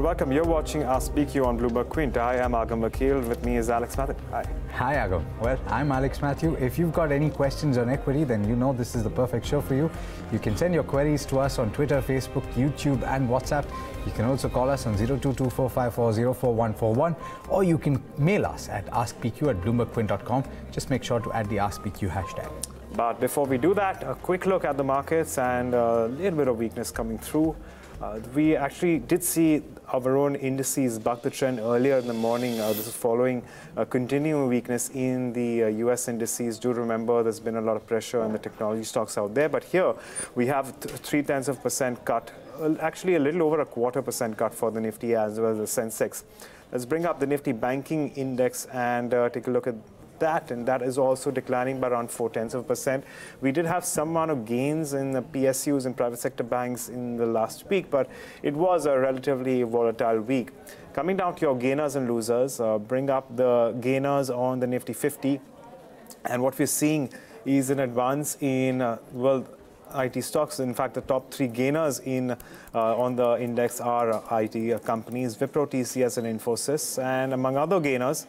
welcome. You're watching Ask PQ on Bloomberg Quint. I am Agam Vakil. With me is Alex Matthew. Hi. Hi, Agam. Well, I'm Alex Matthew. If you've got any questions on equity, then you know this is the perfect show for you. You can send your queries to us on Twitter, Facebook, YouTube, and WhatsApp. You can also call us on 022454044141, or you can mail us at askpq@bloombergquint.com. Just make sure to add the Ask PQ hashtag. But before we do that, a quick look at the markets and a little bit of weakness coming through. We actually did see our own indices buck the trend earlier in the morning. This is following a continuing weakness in the US indices. Do remember there's been a lot of pressure on the technology stocks out there. But here we have 0.3% cut, actually a little over a 0.25% cut for the Nifty as well as the Sensex. Let's bring up the Nifty Banking Index and take a look at that, and that is also declining by around 0.4%. We did have some amount of gains in the PSUs and private sector banks in the last week, but it was a relatively volatile week. Coming down to your gainers and losers, bring up the gainers on the Nifty 50, and what we're seeing is an advance in IT stocks. In fact, the top three gainers on the index are IT companies, Wipro, TCS, and Infosys. And among other gainers,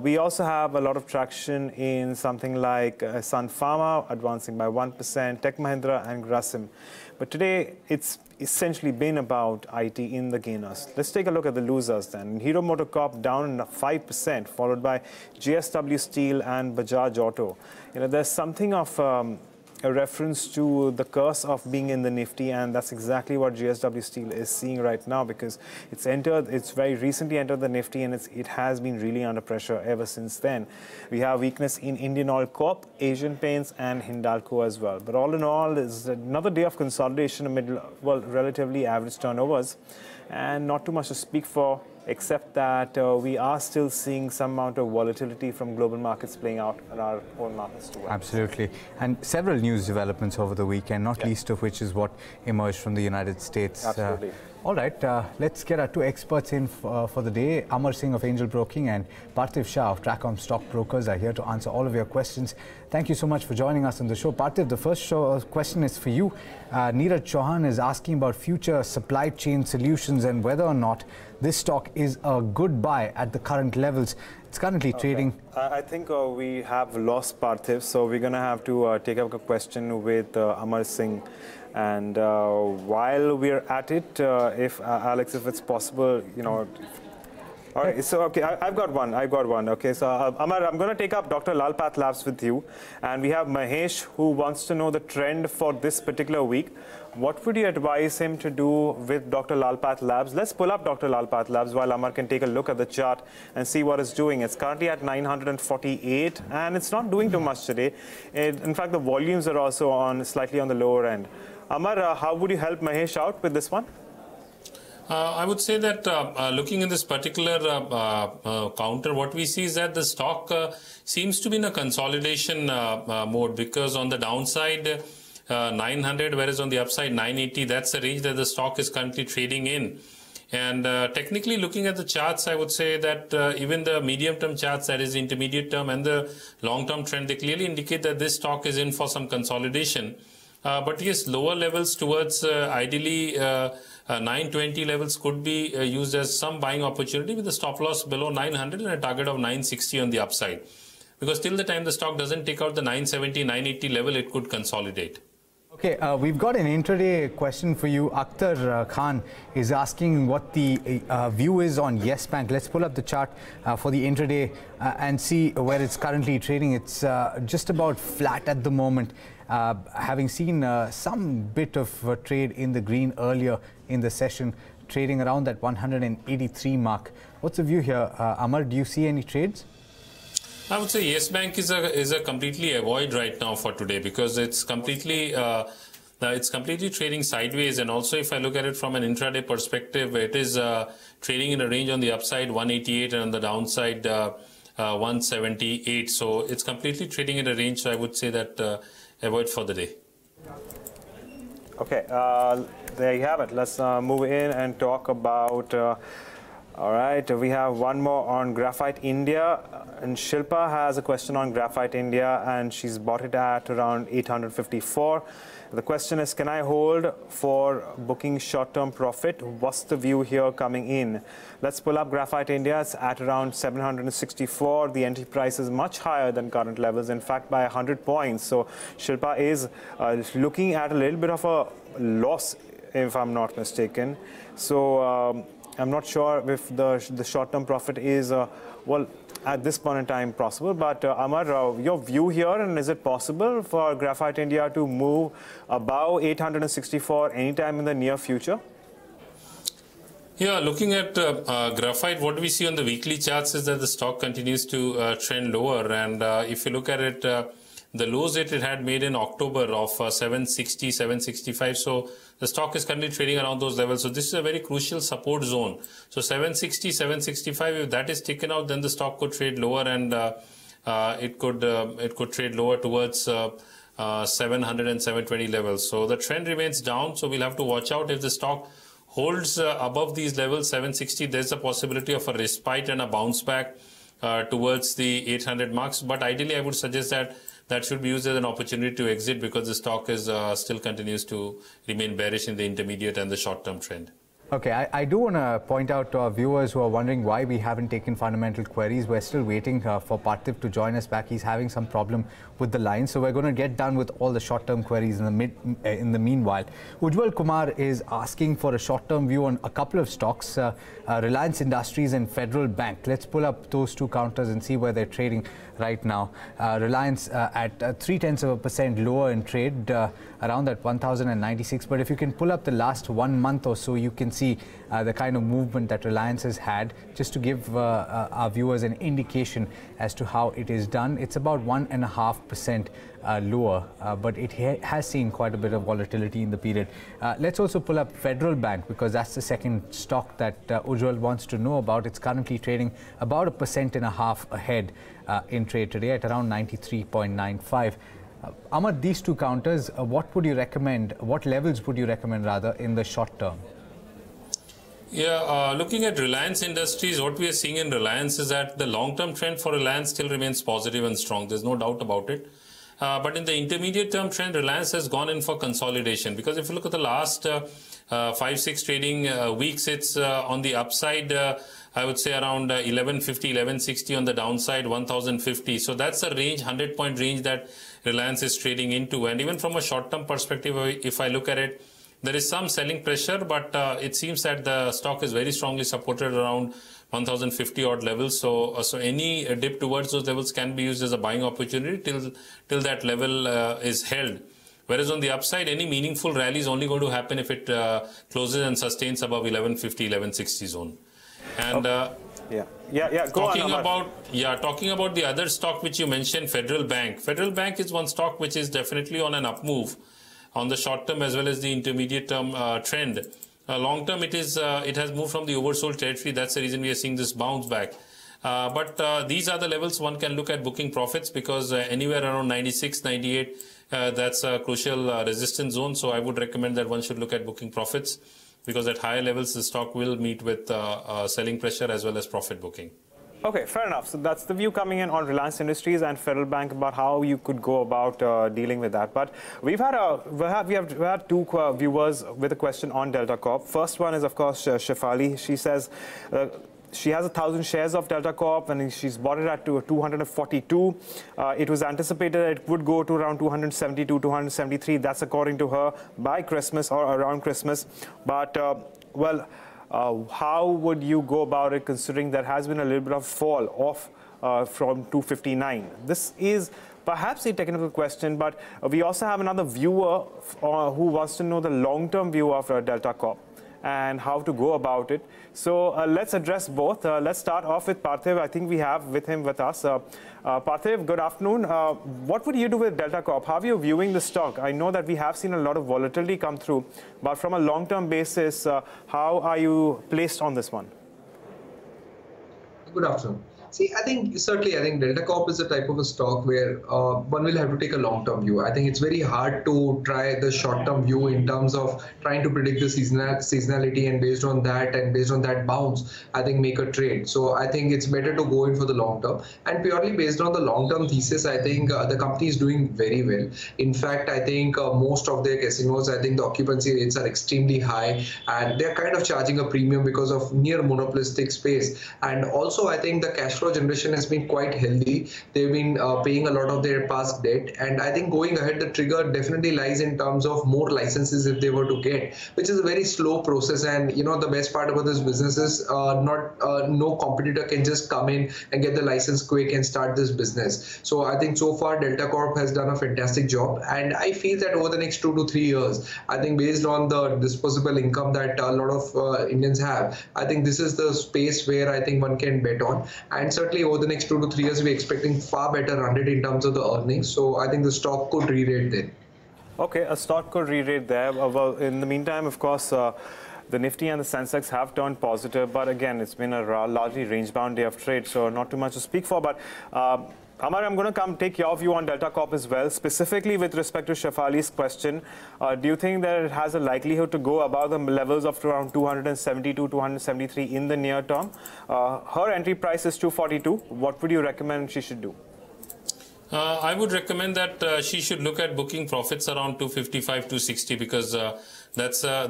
we also have a lot of traction in something like Sun Pharma, advancing by 1%, Tech Mahindra, and Grasim. But today, it's essentially been about IT in the gainers. Let's take a look at the losers then. Hero MotoCorp down 5%, followed by JSW Steel and Bajaj Auto. You know, there's something of a reference to the curse of being in the Nifty, and that's exactly what JSW Steel is seeing right now, because it's very recently entered the Nifty, and it has been really under pressure ever since then. We have weakness in Indian Oil Corp, Asian Paints, and Hindalco as well. But all in all, it's another day of consolidation amid relatively average turnovers, and not too much to speak for, except that we are still seeing some amount of volatility from global markets playing out in our own markets too. Absolutely. And several news developments over the weekend, not least of which is what emerged from the United States. Absolutely. All right, let's get our two experts in for the day. Amar Singh of Angel Broking and Parthiv Shah of TRACOM Stock Brokers are here to answer all of your questions. Thank you so much for joining us on the show. Parthiv, the first question is for you. Neeraj Chauhan is asking about future supply chain solutions and whether or not this stock is a good buy at the current levels. It's currently trading. I think we have lost Parthiv, so we're going to have to take up a question with Amar Singh. And while we're at it, if Alex, if it's possible, you know. All right, so okay, I've got one. Okay, so Amar, I'm going to take up Dr. Lal Path Labs with you, and we have Mahesh who wants to know the trend for this particular week. What would you advise him to do with Dr. Lal Path Labs? Let's pull up Dr. Lal Path Labs while Amar can take a look at the chart and see what it's doing. It's currently at 948, and it's not doing too much today. In fact, the volumes are also slightly on the lower end. Amar, how would you help Mahesh out with this one? I would say that looking in this particular counter, what we see is that the stock seems to be in a consolidation mode, because on the downside 900, whereas on the upside 980, that's the range that the stock is currently trading in. And technically looking at the charts, I would say that even the medium-term charts, that is the intermediate term and the long-term trend, they clearly indicate that this stock is in for some consolidation. But yes, lower levels towards ideally 920 levels could be used as some buying opportunity, with a stop loss below 900 and a target of 960 on the upside. Because till the time the stock doesn't take out the 970, 980 level, it could consolidate. Okay, we've got an intraday question for you. Akhtar Khan is asking what the view is on Yes Bank. Let's pull up the chart for the intraday and see where it's currently trading. It's just about flat at the moment, having seen some bit of trade in the green earlier in the session, trading around that 183 mark. What's the view here? Amar, do you see any trades? I would say Yes Bank is a completely avoid right now for today, because it's completely trading sideways. And also, if I look at it from an intraday perspective, it is trading in a range on the upside 188 and on the downside 178. So it's completely trading in a range. So I would say that avoid for the day. Okay, there you have it. Let's move in and talk about All right, we have one more on Graphite India, and Shilpa has a question on Graphite India, and she's bought it at around 854. The question is, can I hold for booking short-term profit? What's the view here coming in? Let's pull up Graphite India. It's at around 764. The entry price is much higher than current levels, in fact, by 100 points. So Shilpa is looking at a little bit of a loss, if I'm not mistaken. So I'm not sure if the short-term profit is, well, at this point in time possible. But Amar, your view here, and is it possible for Graphite India to move above 864 anytime in the near future? Yeah, looking at graphite, what we see on the weekly charts is that the stock continues to trend lower. And if you look at it, the lows that it had made in October of 760, 765. So the stock is currently trading around those levels. So this is a very crucial support zone. So 760, 765, if that is taken out, then the stock could trade lower, and it could trade lower towards 700 and 720 levels. So the trend remains down. So we'll have to watch out. If the stock holds above these levels, 760, there's a possibility of a respite and a bounce back towards the 800 marks. But ideally, I would suggest that should be used as an opportunity to exit, because the stock is still continues to remain bearish in the intermediate and the short-term trend. Okay, I do want to point out to our viewers who are wondering why we haven't taken fundamental queries. We're still waiting for Parthiv to join us back. He's having some problem with the line, so we're going to get done with all the short-term queries in the meanwhile. Ujjwal Kumar is asking for a short-term view on a couple of stocks, Reliance Industries and Federal Bank. Let's pull up those two counters and see where they're trading right now. Reliance at 0.3% lower in trade, around that 1,096. But if you can pull up the last 1 month or so, you can see the kind of movement that Reliance has had, just to give our viewers an indication as to how it is done. It's about 1.5% lower, but it has seen quite a bit of volatility in the period. Let's also pull up Federal Bank, because that's the second stock that Ujjwal wants to know about. It's currently trading about 1.5% ahead in trade today at around 93.95. Amar, these two counters, what would you recommend, what levels would you recommend rather in the short term? Yeah, looking at Reliance Industries, what we are seeing in Reliance is that the long-term trend for Reliance still remains positive and strong. There's no doubt about it. But in the intermediate term trend, Reliance has gone in for consolidation, because if you look at the last 5-6 trading weeks, it's on the upside, I would say around 1150, 1160, on the downside 1050. So that's a range, 100-point range that Reliance is trading into. And even from a short-term perspective, if I look at it, there is some selling pressure, but it seems that the stock is very strongly supported around 1050 odd levels. So any dip towards those levels can be used as a buying opportunity till that level is held. Whereas on the upside, any meaningful rally is only going to happen if it closes and sustains above 1150, 1160 zone. And talking about the other stock which you mentioned, Federal Bank. Federal Bank is one stock which is definitely on an up move on the short term as well as the intermediate term trend. Long term, it has moved from the oversold territory. That's the reason we are seeing this bounce back. But these are the levels one can look at booking profits, because anywhere around 96, 98, that's a crucial resistance zone. So I would recommend that one should look at booking profits, because at higher levels the stock will meet with selling pressure as well as profit booking. Okay, fair enough. So that's the view coming in on Reliance Industries and Federal Bank about how you could go about dealing with that. But we have two viewers with a question on Delta Corp. First one is, of course, Shefali. She says she has 1,000 shares of Delta Corp and she's bought it at 242. It was anticipated that it would go to around 272, 273. That's according to her by Christmas or around Christmas. But how would you go about it, considering there has been a little bit of fall off from 259? This is perhaps a technical question, but we also have another viewer who wants to know the long-term view of Delta Corp and how to go about it. So let's address both. Let's start off with Parthiv. I think we have him with us. Parthiv, good afternoon. What would you do with Delta Corp? How are you viewing the stock? I know that we have seen a lot of volatility come through, but from a long-term basis, how are you placed on this one? Good afternoon. See, I think certainly, I think Delta Corp is a type of a stock where one will have to take a long-term view. I think it's very hard to try the short-term view in terms of trying to predict the seasonality and based on that bounce, I think make a trade. So I think it's better to go in for the long term, and purely based on the long-term thesis, I think the company is doing very well. In fact, I think most of their casinos, I think the occupancy rates are extremely high, and they're kind of charging a premium because of near monopolistic space. And also, I think the cash flow generation has been quite healthy. They've been paying a lot of their past debt, and I think going ahead, the trigger definitely lies in terms of more licenses if they were to get, which is a very slow process. And the best part about this business is no competitor can just come in and get the license quick and start this business. So I think so far Delta Corp has done a fantastic job, and I feel that over the next 2 to 3 years, I think based on the disposable income that a lot of Indians have, I think this is the space where I think one can bet on. And certainly over the next 2 to 3 years, we're expecting far better run rate in terms of the earnings. So I think the stock could re-rate then. Okay, a stock could re-rate there. Well, in the meantime, of course, the Nifty and the Sensex have turned positive, but again, it's been a largely range-bound day of trade, so not too much to speak for. But Amar, I'm going to take your view on Delta Corp as well, specifically with respect to Shefali's question. Do you think that it has a likelihood to go above the levels of around 272, 273 in the near term? Her entry price is 242. What would you recommend she should do? I would recommend that she should look at booking profits around 255, 260 because that's a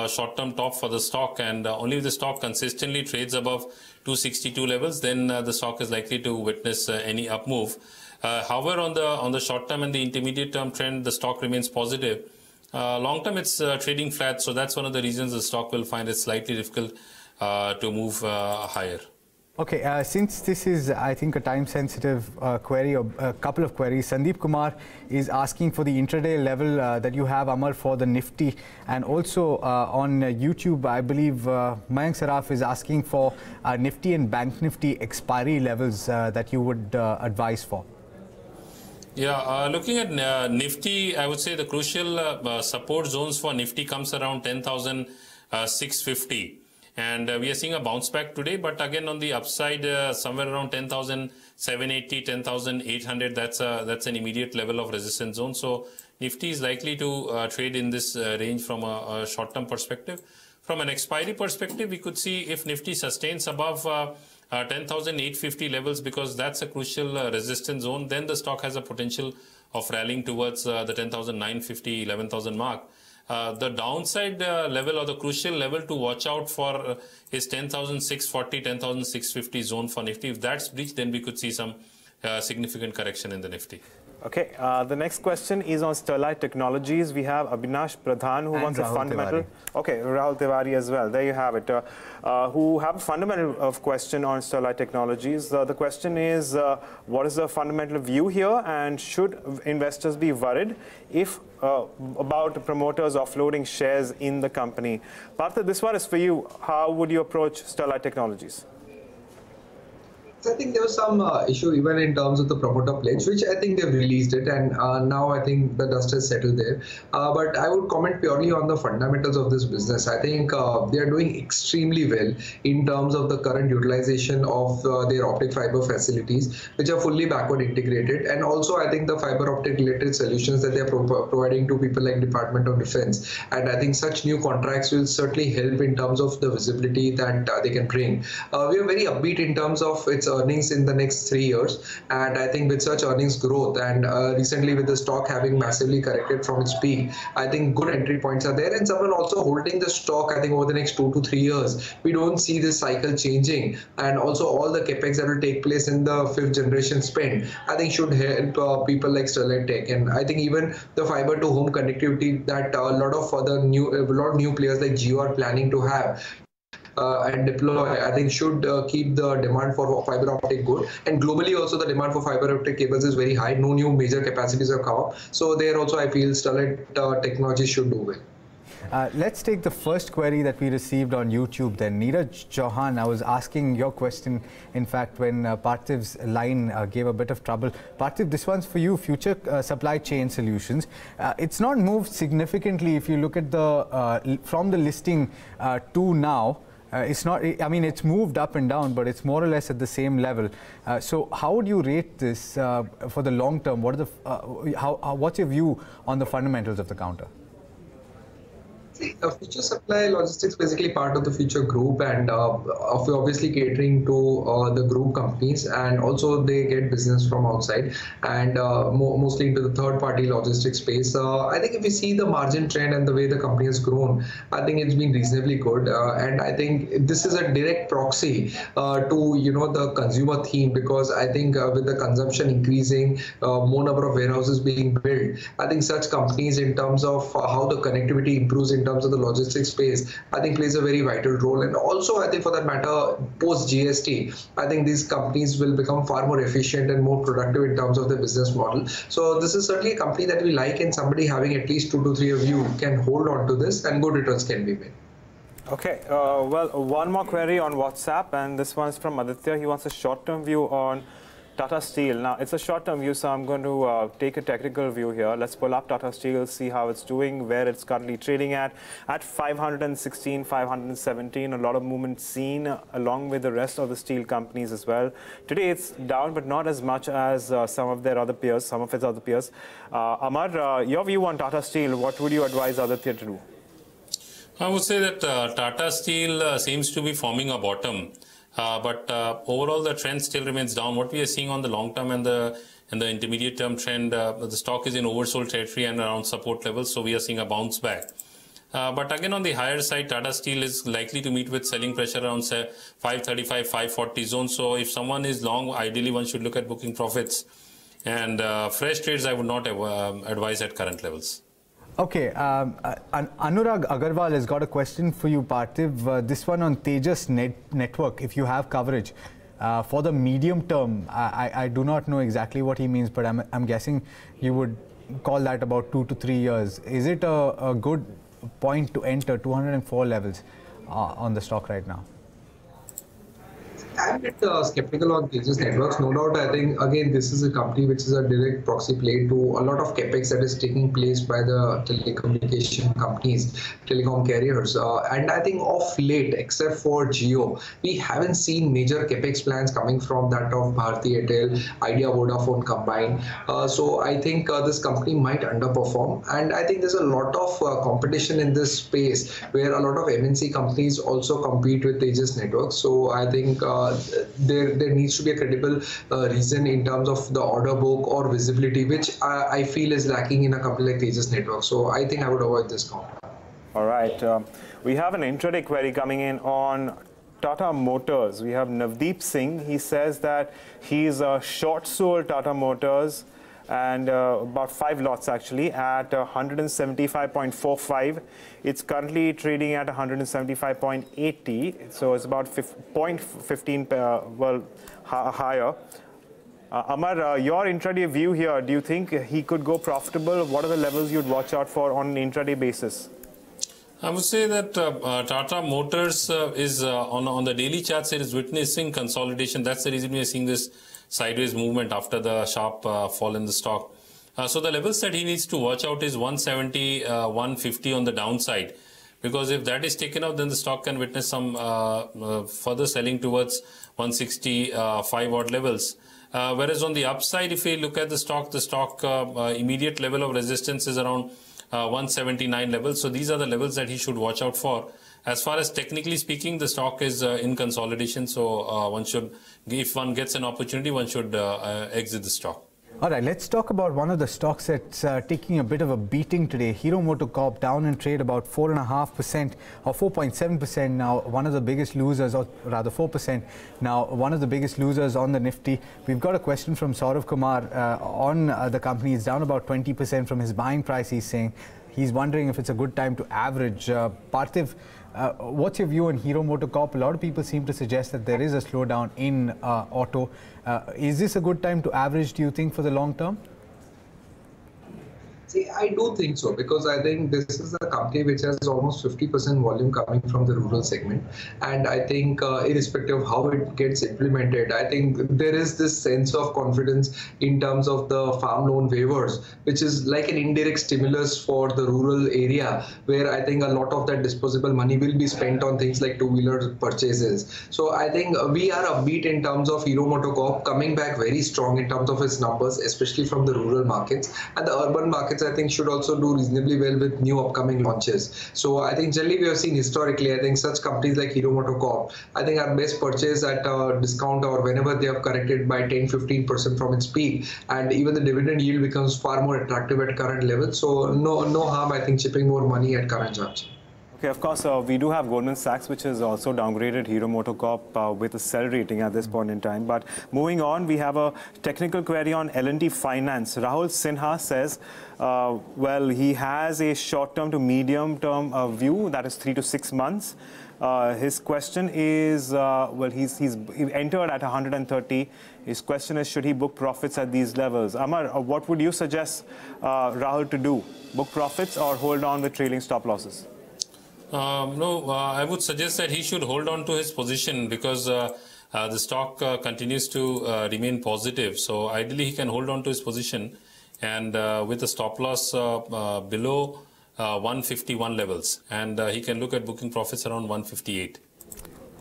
short-term top for the stock, and only if the stock consistently trades above 262 levels, then the stock is likely to witness any up move. However, on the short term and the intermediate term trend, the stock remains positive. Long term, it's trading flat, so that's one of the reasons the stock will find it slightly difficult to move higher. Okay, since this is, I think, a time-sensitive query or a couple of queries, Sandeep Kumar is asking for the intraday level that you have, Amar, for the Nifty, and also on YouTube, I believe Mayank Saraf is asking for Nifty and Bank Nifty expiry levels that you would advise for. Yeah, looking at Nifty, I would say the crucial support zones for Nifty comes around 10,650. And we are seeing a bounce back today, but again on the upside, somewhere around 10,780, 10,800. That's an immediate level of resistance zone. So Nifty is likely to trade in this range from a short-term perspective. From an expiry perspective, we could see if Nifty sustains above 10,850 levels, because that's a crucial resistance zone. Then the stock has a potential of rallying towards the 10,950, 11,000 mark. The downside level or the crucial level to watch out for is 10,640, 10,650 zone for Nifty. If that's breached, then we could see some significant correction in the Nifty. Okay, the next question is on Sterlite Technologies. We have Abhinash Pradhan, who wants a fundamental. Okay, Rahul Tiwari as well. There you have it. Who have a fundamental question on Sterlite Technologies. The question is, what is the fundamental view here, and should investors be worried if about promoters offloading shares in the company? Parthiv, this one is for you. How would you approach Sterlite Technologies? I think there was some issue even in terms of the promoter pledge, which I think they've released it, and now I think the dust has settled there. But I would comment purely on the fundamentals of this business. I think they are doing extremely well in terms of the current utilization of their optic fiber facilities, which are fully backward integrated, and also I think the fiber optic related solutions that they are providing to people like Department of Defense. And I think such new contracts will certainly help in terms of the visibility that they can bring. We are very upbeat in terms of its earnings in the next 3 years, and I think with such earnings growth and recently with the stock having massively corrected from its peak, I think good entry points are there, and someone also holding the stock I think over the next 2 to 3 years. We don't see this cycle changing, and also all the capex that will take place in the 5th generation spend I think should help people like Sterlite Tech. And I think even the fiber to home connectivity that a lot of new players like Jio are planning to have and deploy, I think should keep the demand for fiber optic good. And globally also the demand for fiber optic cables is very high. No new major capacities have come up. So there also I feel Sterlite Technologies should do well. Let's take the first query that we received on YouTube then. Neeraj Chauhan, I was asking your question, in fact, when Parthiv's line gave a bit of trouble. Parthiv, this one's for you, future supply chain solutions. It's not moved significantly if you look at the from the listing to now. It's not, I mean, it's moved up and down, but it's more or less at the same level. So how would you rate this for the long term? What are the, what's your view on the fundamentals of the counter? Future supply logistics basically part of the future group, and obviously catering to the group companies, and also they get business from outside and mostly into the third party logistics space. I think if we see the margin trend and the way the company has grown, I think it's been reasonably good, and I think this is a direct proxy to the consumer theme, because I think with the consumption increasing, more number of warehouses being built, I think such companies in terms of how the connectivity improves in terms of the logistics space, I think plays a very vital role. And also, I think for that matter, post GST, I think these companies will become far more efficient and more productive in terms of their business model. So this is certainly a company that we like, and somebody having at least 2 to 3 of you can hold on to this and good returns can be made. Okay, well, one more query on WhatsApp, and this one is from Aditya. He wants a short-term view on Tata Steel. Now, it's a short-term view, so I'm going to take a technical view here. Let's pull up Tata Steel, see how it's doing, where it's currently trading at 516, 517. A lot of movement seen along with the rest of the steel companies as well. Today, it's down, but not as much as some of its other peers. Amar, your view on Tata Steel, what would you advise Aditya to do? I would say that Tata Steel seems to be forming a bottom. But overall, the trend still remains down. What we are seeing on the long term and the intermediate term trend, the stock is in oversold territory and around support levels, so we are seeing a bounce back. But again, on the higher side, Tata Steel is likely to meet with selling pressure around say 535, 540 zone. So if someone is long, ideally one should look at booking profits. And fresh trades, I would not advise at current levels. Okay, Anurag Agarwal has got a question for you, Parthiv. This one on Tejas Network, if you have coverage. For the medium term, I do not know exactly what he means, but I'm guessing you would call that about 2 to 3 years. Is it a good point to enter 204 levels on the stock right now? I'm a bit skeptical on Tejas Networks. No doubt, I think, again, this is a company which is a direct proxy play to a lot of capex that is taking place by the telecommunication companies, telecom carriers. And I think of late, except for Jio, we haven't seen major capex plans coming from that of Bharti Airtel, Idea Vodafone combined. So I think this company might underperform. And I think there's a lot of competition in this space where a lot of MNC companies also compete with Tejas Networks. So I think there needs to be a credible reason in terms of the order book or visibility, which I feel is lacking in a company like Tejas Network. So I think I would avoid this count. All right. We have an intraday query coming in on Tata Motors. We have Navdeep Singh. He says that he's short sold Tata Motors and about 5 lots actually at 175.45. It's currently trading at 175.80, so it's about 0.15 higher. Amar, your intraday view here, do you think he could go profitable? What are the levels you'd watch out for on an intraday basis? I would say that Tata Motors is on the daily charts, it is witnessing consolidation. That's the reason we are seeing this sideways movement after the sharp fall in the stock. So the levels that he needs to watch out is 170, 150 on the downside, because if that is taken out, then the stock can witness some further selling towards 165 odd levels. Whereas on the upside, if we look at the stock immediate level of resistance is around 179 levels. So these are the levels that he should watch out for. As far as technically speaking, the stock is in consolidation. So one should, if one gets an opportunity, one should exit the stock. All right, let's talk about one of the stocks that's taking a bit of a beating today. Hero MotoCorp down in trade about 4.5% or 4.7% now. One of the biggest losers, or rather 4% now, one of the biggest losers on the Nifty. We've got a question from Saurav Kumar on the company. It's down about 20% from his buying price, he's saying. He's wondering if it's a good time to average. Parthiv, what's your view on Hero MotoCorp? A lot of people seem to suggest that there is a slowdown in auto. Is this a good time to average, do you think, for the long term? See, I do think so, because I think this is a company which has almost 50% volume coming from the rural segment. And I think irrespective of how it gets implemented, I think there is this sense of confidence in terms of the farm loan waivers, which is like an indirect stimulus for the rural area, where I think a lot of that disposable money will be spent on things like two-wheeler purchases. So I think we are upbeat in terms of Hero MotoCorp coming back very strong in terms of its numbers, especially from the rural markets. And the urban markets, I think, should also do reasonably well with new upcoming launches. So I think generally we have seen historically, I think such companies like Hero MotoCorp, I think are best purchased at a discount or whenever they have corrected by 10-15% from its peak. And even the dividend yield becomes far more attractive at current levels. So no harm, I think, chipping more money at current juncture. Okay, of course, we do have Goldman Sachs, which has also downgraded Hero MotoCorp with a sell rating at this point in time. But moving on, we have a technical query on L&T Finance. Rahul Sinha says, well, he has a short-term to medium-term view, that is 3 to 6 months. His question is, well, he entered at 130. His question is, should he book profits at these levels? Amar, what would you suggest Rahul to do? Book profits or hold on with trailing stop losses? No, I would suggest that he should hold on to his position, because the stock continues to remain positive. So ideally, he can hold on to his position, and with a stop loss below 151 levels, and he can look at booking profits around 158.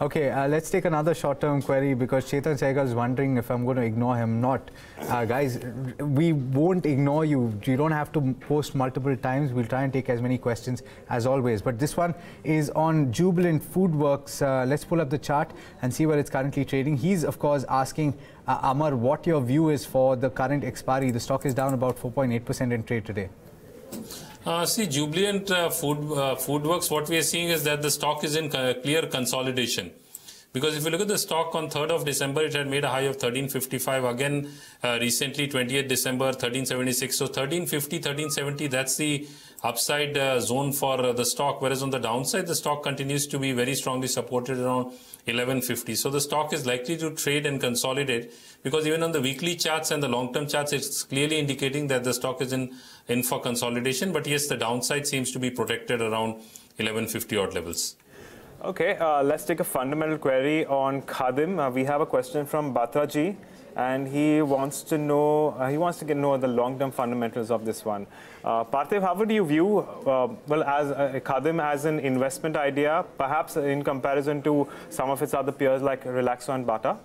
Okay, let's take another short-term query, because Chetan Sehgal is wondering if I'm going to ignore him. Not. Guys, we won't ignore you. You don't have to post multiple times. We'll try and take as many questions as always. But this one is on Jubilant FoodWorks. Let's pull up the chart and see where it's currently trading. He's, of course, asking Amar what your view is for the current expiry. The stock is down about 4.8% in trade today. See, Jubilant FoodWorks, what we are seeing is that the stock is in clear consolidation. Because if you look at the stock on 3rd of December, it had made a high of 1355. Again, recently, 28th December, 1376. So 1350, 1370, that's the upside zone for the stock. Whereas on the downside, the stock continues to be very strongly supported around 1150. So the stock is likely to trade and consolidate, because even on the weekly charts and the long-term charts, it's clearly indicating that the stock is in for consolidation. But yes, the downside seems to be protected around 1150 odd levels. Okay, let's take a fundamental query on Khadim. We have a question from Batraji, and he wants to know the long-term fundamentals of this one. Parthiv, how would you view well, as Khadim as an investment idea, perhaps in comparison to some of its other peers like Relaxo and Bata?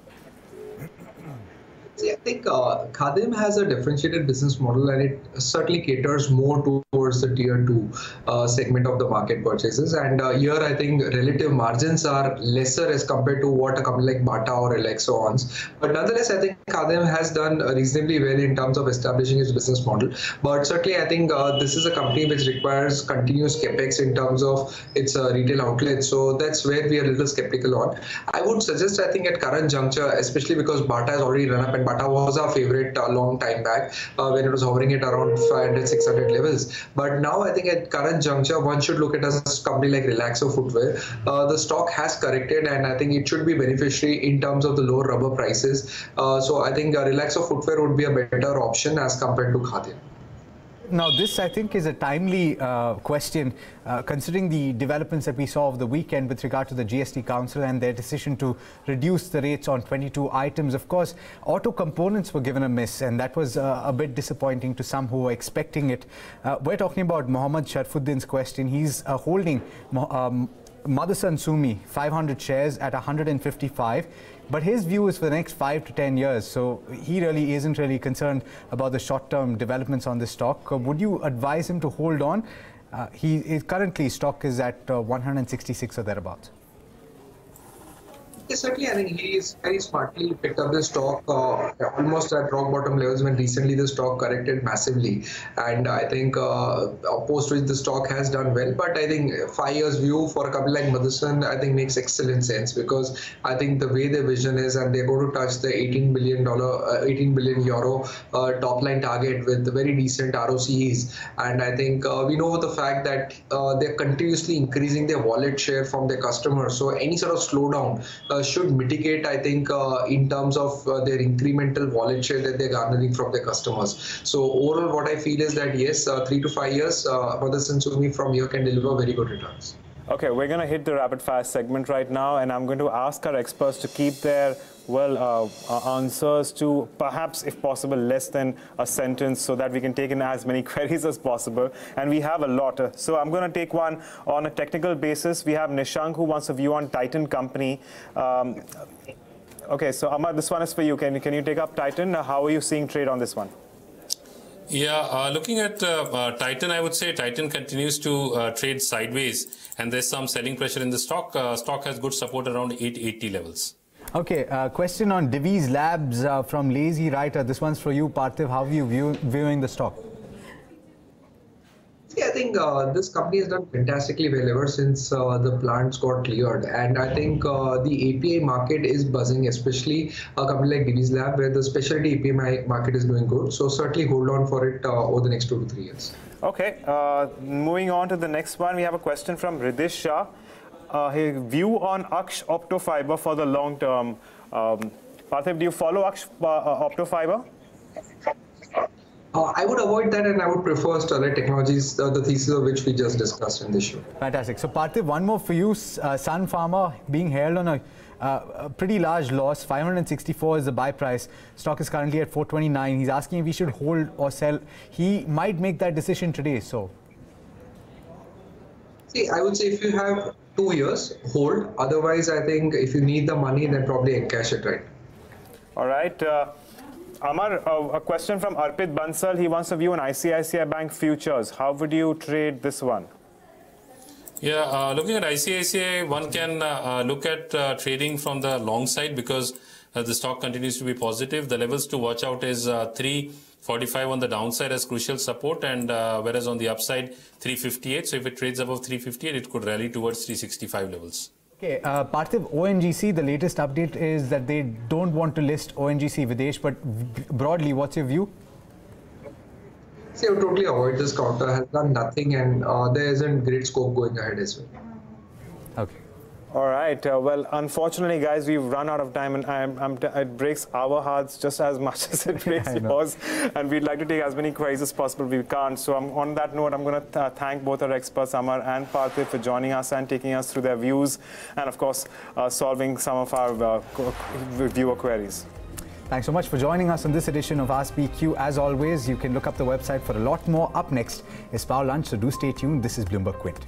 See, I think Khadim has a differentiated business model, and it certainly caters more towards the tier 2 segment of the market purchases. And here, I think relative margins are lesser as compared to what a company like Bata or Relaxo earns. But nonetheless, I think Khadim has done reasonably well in terms of establishing its business model. But certainly, I think this is a company which requires continuous capex in terms of its retail outlets. So that's where we are a little skeptical on. I would suggest, I think, at current juncture, especially because Bata has already run up, and Bata was our favorite long time back when it was hovering at around 500, 600 levels. But now I think at current juncture, one should look at a company like Relaxo Footwear. The stock has corrected, and I think it should be beneficiary in terms of the lower rubber prices. So I think Relaxo Footwear would be a better option as compared to Khadim. Now, this, I think, is a timely question, considering the developments that we saw over the weekend with regard to the GST Council and their decision to reduce the rates on 22 items. Of course, auto components were given a miss, and that was a bit disappointing to some who were expecting it. We're talking about Mohammad Sharfuddin's question. He's holding Motherson Sumi 500 shares at 155. But his view is for the next 5 to 10 years, so he really isn't really concerned about the short-term developments on this stock. Would you advise him to hold on? Currently, stock is at 166 or thereabouts. Yes, certainly, I think he is very smartly picked up the stock almost at rock bottom levels when recently the stock corrected massively. And I think post which the stock has done well. But I think 5 years view for a company like Motherson, I think makes excellent sense, because I think the way their vision is, and they're going to touch the $18 billion euro top line target with very decent ROCEs. And I think we know the fact that they're continuously increasing their wallet share from their customers. So any sort of slowdown should mitigate, I think, in terms of their incremental wallet share that they're garnering from their customers. So overall, what I feel is that yes, 3 to 5 years, Motherson Sumi from here can deliver very good returns. Okay, we're going to hit the rapid fire segment right now, and I'm going to ask our experts to keep their answers to perhaps, if possible, less than a sentence so that we can take in as many queries as possible. And we have a lot. So I'm going to take one on a technical basis. We have Nishank who wants a view on Titan company. Okay, so Amar, this one is for you. Can you take up Titan? How are you seeing trade on this one? Yeah, looking at Titan, I would say Titan continues to trade sideways, and there's some selling pressure in the stock. Stock has good support around 880 levels. Okay, question on Divi's Labs from Lazy Writer. This one's for you, Parthiv. How are you viewing the stock? I think this company has done fantastically well ever since the plants got cleared, and I think the API market is buzzing, especially a company like Divi's Lab, where the specialty API market is doing good. So certainly hold on for it over the next 2 to 3 years. Okay, moving on to the next one, we have a question from Riddhish Shah. His view on Aksh Opto Fiber for the long term. Parthiv, do you follow Aksh Opto Fiber? I would avoid that, and I would prefer Sterlite Technologies, the thesis of which we just discussed in this show. Fantastic. So Parthiv, one more for you. Sun Pharma being held on a pretty large loss. 564 is the buy price. Stock is currently at 429. He's asking if we should hold or sell. He might make that decision today. So, see, I would say if you have 2 years, hold. Otherwise, I think if you need the money, then probably encash it, right? All right. Amar, a question from Arpit Bansal. He wants a view on ICICI Bank futures. How would you trade this one? Yeah, looking at ICICI, one can look at trading from the long side because the stock continues to be positive. The levels to watch out is 345 on the downside as crucial support, and whereas on the upside 358. So if it trades above 358, it could rally towards 365 levels. Okay, Parthiv, ONGC, the latest update is that they don't want to list ONGC Videsh, but broadly, what's your view? See, I would totally avoid this counter. Has done nothing, and there isn't great scope going ahead as well. Okay. All right. Well, unfortunately, guys, we've run out of time, and it breaks our hearts just as much as it breaks yours. And we'd like to take as many queries as possible. We can't. So on that note, I'm going to thank both our experts, Amar and Parthiv, for joining us and taking us through their views, and of course, solving some of our viewer queries. Thanks so much for joining us on this edition of Ask BQ. As always, you can look up the website for a lot more. Up next is Power Lunch, so do stay tuned. This is Bloomberg Quint.